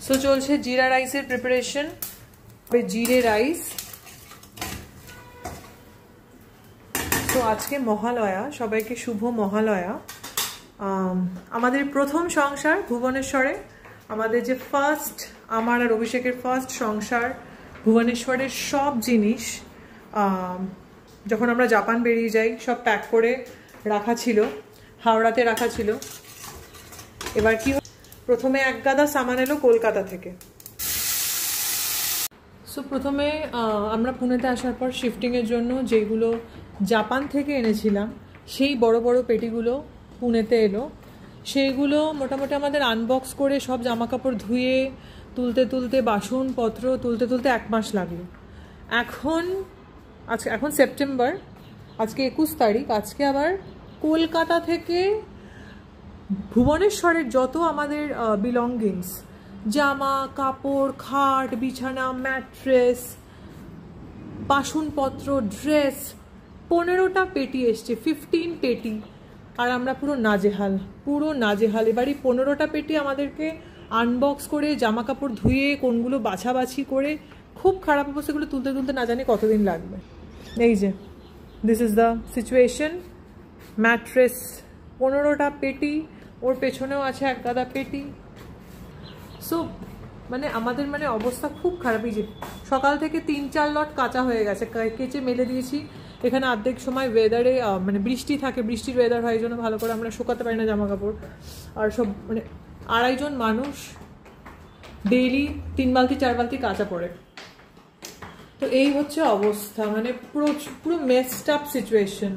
So চলছে জিরা রাইসের প্রিপারেশন। জিরে রাইস। তো আজকে মহালয়া, সবাইকে শুভ মহালয়া। আমাদের প্রথম সংসার ভুবনেশ্বরে, আমাদের যে ফার্স্ট, আমার আর অভিষেকের ফার্স্ট সংসার, ভুবনেশ্বরের সব জিনিস যখন আমরা জাপান বেরিয়ে যাই সব প্যাক করে রাখা ছিল, হাওড়াতে রাখা ছিল। এবার কি, প্রথমে এক গাদা সামান এলো কলকাতা থেকে। সো প্রথমে আমরা পুনেতে আসার পর শিফটিংয়ের জন্য যেগুলো জাপান থেকে এনেছিলাম সেই বড় বড় পেটিগুলো পুনেতে এলো। সেইগুলো মোটামুটি আমাদের আনবক্স করে সব জামা কাপড় ধুয়ে তুলতে তুলতে, বাসনপত্র তুলতে তুলতে 1 মাস লাগলো। এখন সেপ্টেম্বর, আজকে 21 তারিখ। আজকে আবার কলকাতা থেকে ভুবনেশ্বরের যত আমাদের বিলঙ্গিংস, জামা কাপড়, খাট, বিছানা, ম্যাট্রেস, বাসনপত্র, ড্রেস, 15টা পেটি এসছে, 15 পেটি। আর আমরা পুরো নাজেহাল। এবারই 15টা পেটি আমাদেরকে আনবক্স করে, জামা কাপড় ধুয়ে, কোনগুলো বাছাবাছি করে, খুব খারাপ অবস্থাগুলো তুলতে তুলতে না জানি কতদিন লাগবে। এই যে this is the situation. Mattress 15টা পেটি, ওর পেছনেও আছে 1 গাদা পেটি। সো আমাদের অবস্থা খুব খারাপ। এই যে সকাল থেকে 3-4 লট কাঁচা হয়ে গেছে, কেচে মেলে দিয়েছি। এখানে অর্ধেক সময় ওয়েদারে বৃষ্টি থাকে, বৃষ্টির ওয়েদার হয়, এই জন্য ভালো করে আমরা শুকাতে পারি না জামা কাপড়। আর সব 2.5 জন মানুষ ডেইলি 3 বালতি 4 বালতি কাঁচা পড়ে। তো এই হচ্ছে অবস্থা, পুরো মেসড আপ সিচুয়েশন।